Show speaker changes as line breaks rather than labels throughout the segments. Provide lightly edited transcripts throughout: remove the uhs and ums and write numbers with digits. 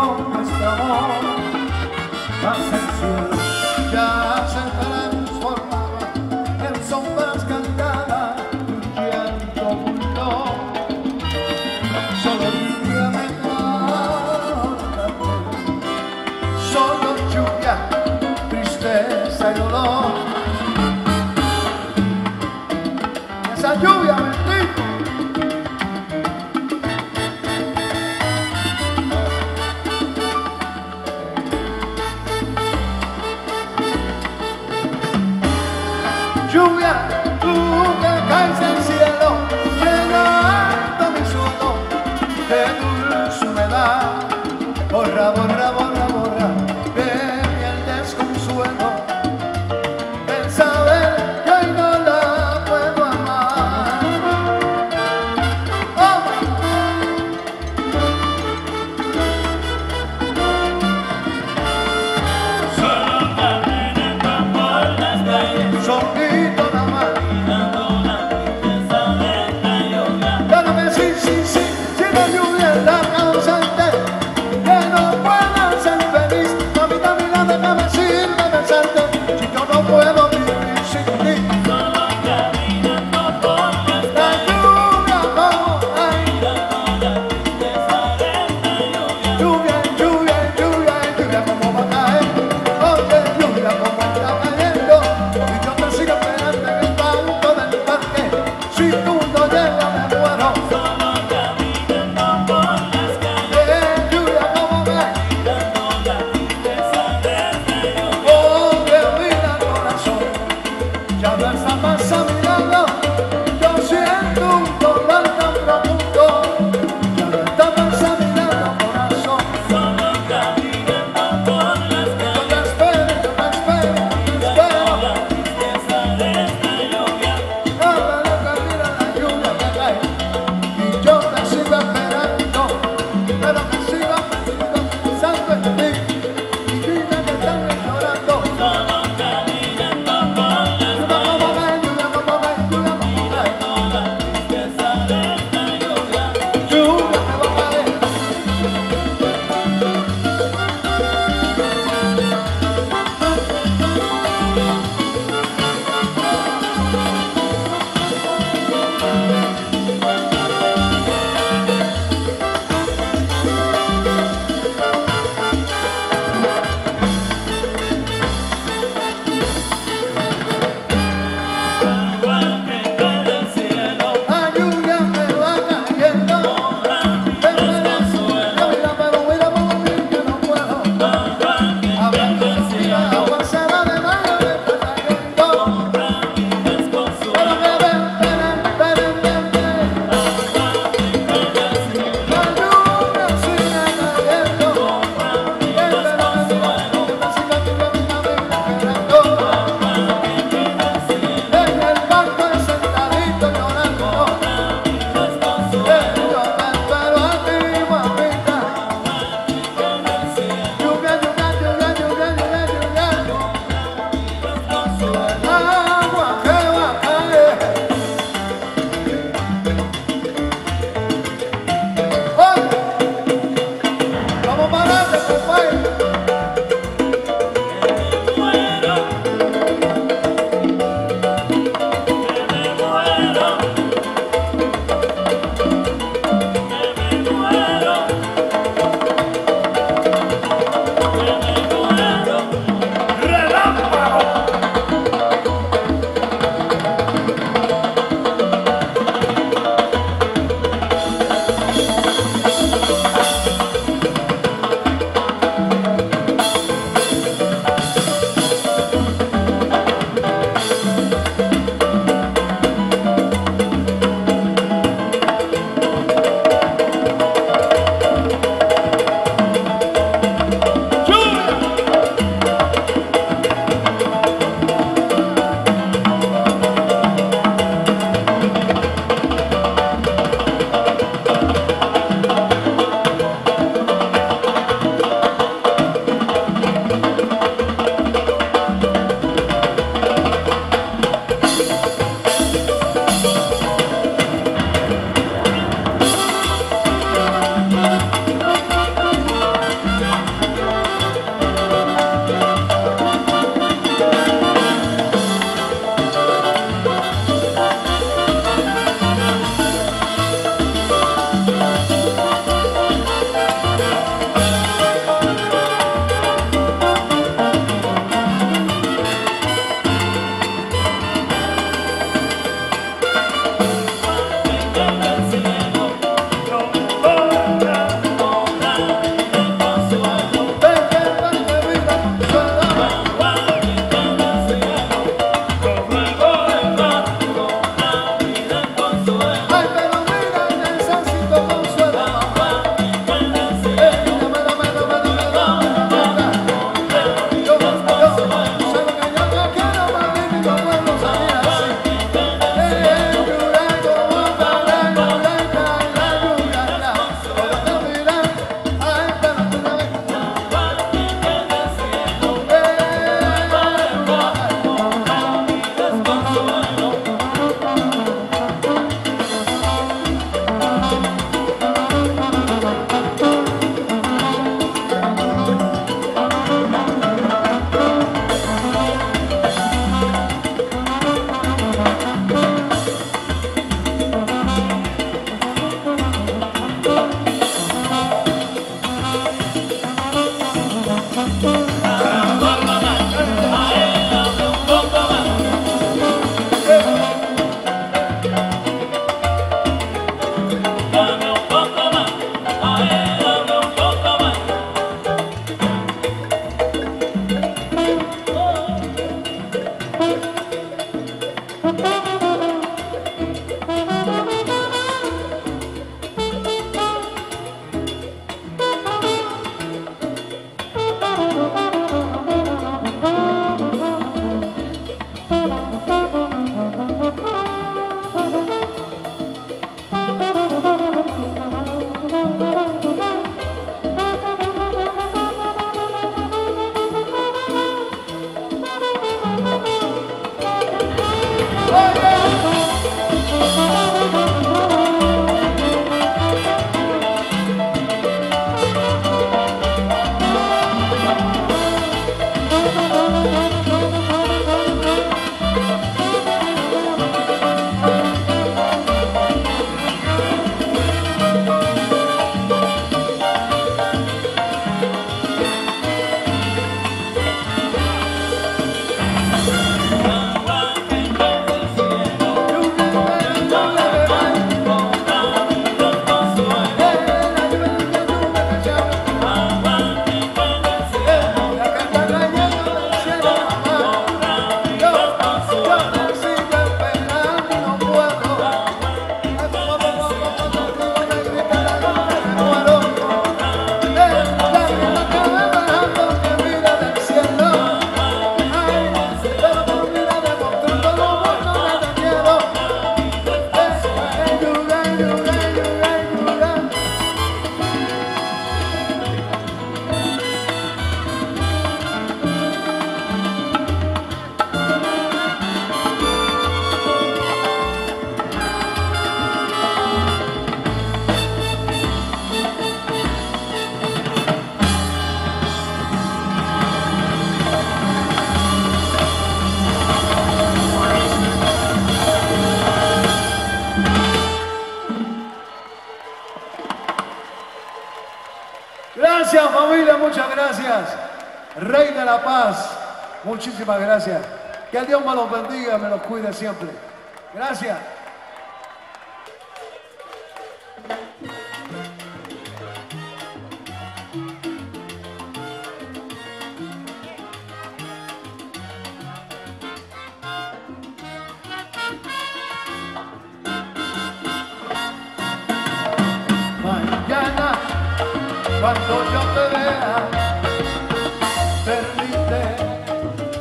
unió nuestro amor, hasta el cielo ya se transformaba en sombras cantadas de un llanto vulgar. Solo lluvia me corta, solo lluvia, tristeza y dolor. Esa lluvia bendita. Lluvia, tú que caes del cielo, llenando mi suelo de dulce humedad. Borra, borra, borra, borra de mí el desconsuelo, el saber que hoy no la puedo amar. Oh.
Solo caminando por las calles,
Solito nada más.
mirando la tristeza de la lluvia.
Claro que sí, sí, sí, si la lluvia es la causante que no pueda ser feliz, mamita mira, déjame sirve besarte, si yo no puedo vivir sin ti.
Solo caminando por las
La
calles,
lluvia como ay,
mirando la tristeza de la lluvia.
lluvia, lluvia, lluvia, lluvia como va a caer, oye, lluvia como está cayendo, y yo te sigo esperando en el banco del parque, si tú no llegas me muero.
Solo caminando por las calles,
Lluvia como cae.
mirando la tristeza de la lluvia.
Oh, que mira el corazón, ya no está más a mi lado, yo siento un dolor tan profundo, ya no está más a mi lado, corazón,
Solo caminando por las
yo
calles,
te espero, yo te espero, te espero,
la tristeza de la lluvia.
nada lo que mira la lluvia que cae, y yo te sigo esperando, pero que sigo pensando en ti, y dime que están llorando.
Solo caminando por las
Lluvia como cae, lluvia como cae, lluvia como cae.
la tristeza de la lluvia.
Lluvia que va a caer.
Igual que cae del cielo,
La lluvia me va cayendo. Mira, pero mira por mí que no puedo. Hablando de vida, aguacera de mayo me está cayendo. Pero que ven. La lluvia sigue cayendo. Pero que me siga tu camino, quedando. En el banco sentadito llorando. Yo te espero a ti, mamita. Lluvia, lluvia, lluvia, lluvia, lluvia, lluvia. Agua que va a caer. Oye, vamos para adelante, compadre. Gracias, familia, muchas gracias. Reina de la Paz, muchísimas gracias. Que Dios me los bendiga, me los cuide siempre. Gracias. Mañana, cuando yo te vea, permite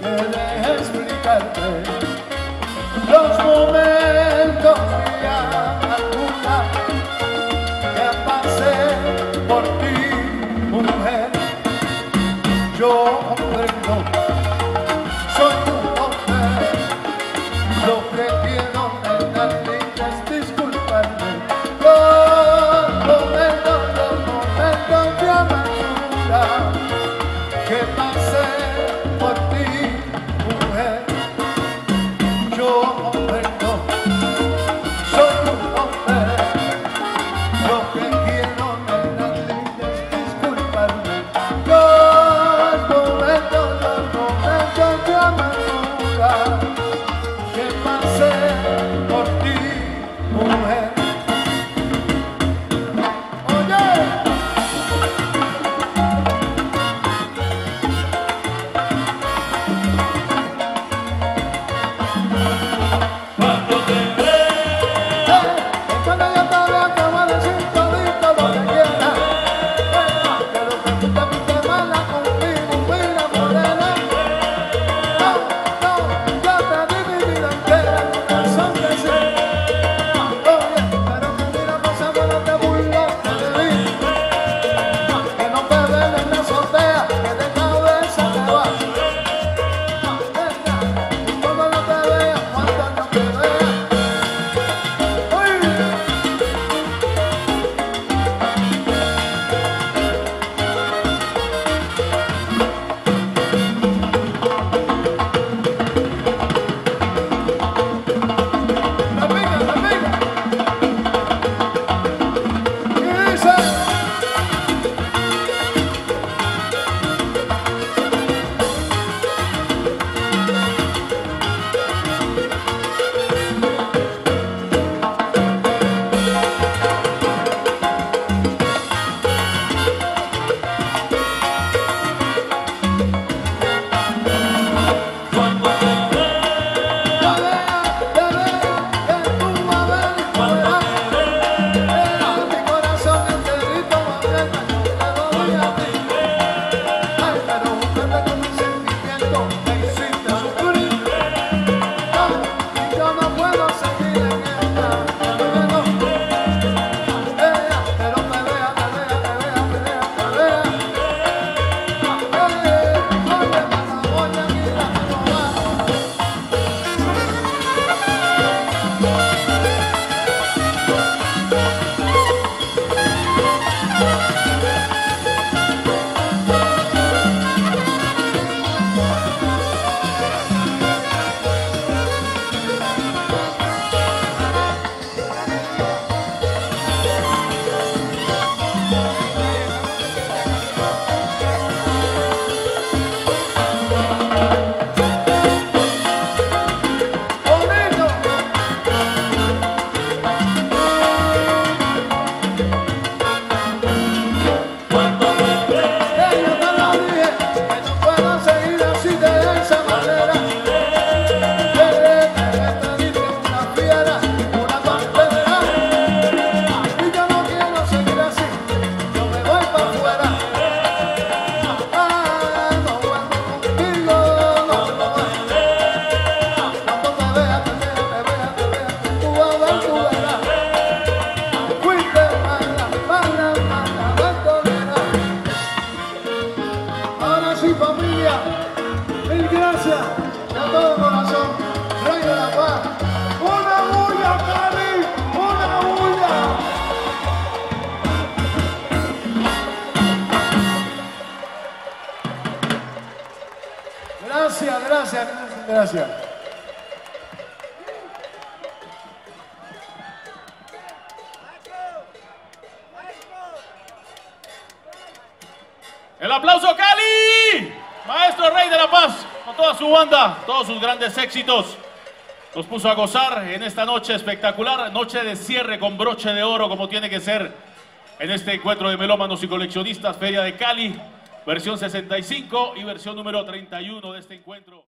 que deje explicarte los momentos que alguna que pasé por ti, mujer. Yo comprendo, soy un hombre, lo que quiero es disculparme. Los momentos de amargura que pasé por ti, mujer. Yo comprendo, soy un hombre, lo que quiero es disculparme. Los momentos gracias de todo corazón, Rey de la Paz. ¡Una bulla, Cali! ¡Una bulla! Gracias, gracias, gracias, gracias.
El aplauso, Cali. Maestro Rey de la Paz, con toda su banda, todos sus grandes éxitos. Nos puso a gozar en esta noche espectacular, noche de cierre con broche de oro, como tiene que ser en este encuentro de melómanos y coleccionistas, Feria de Cali, versión 65 y versión número 31 de este encuentro.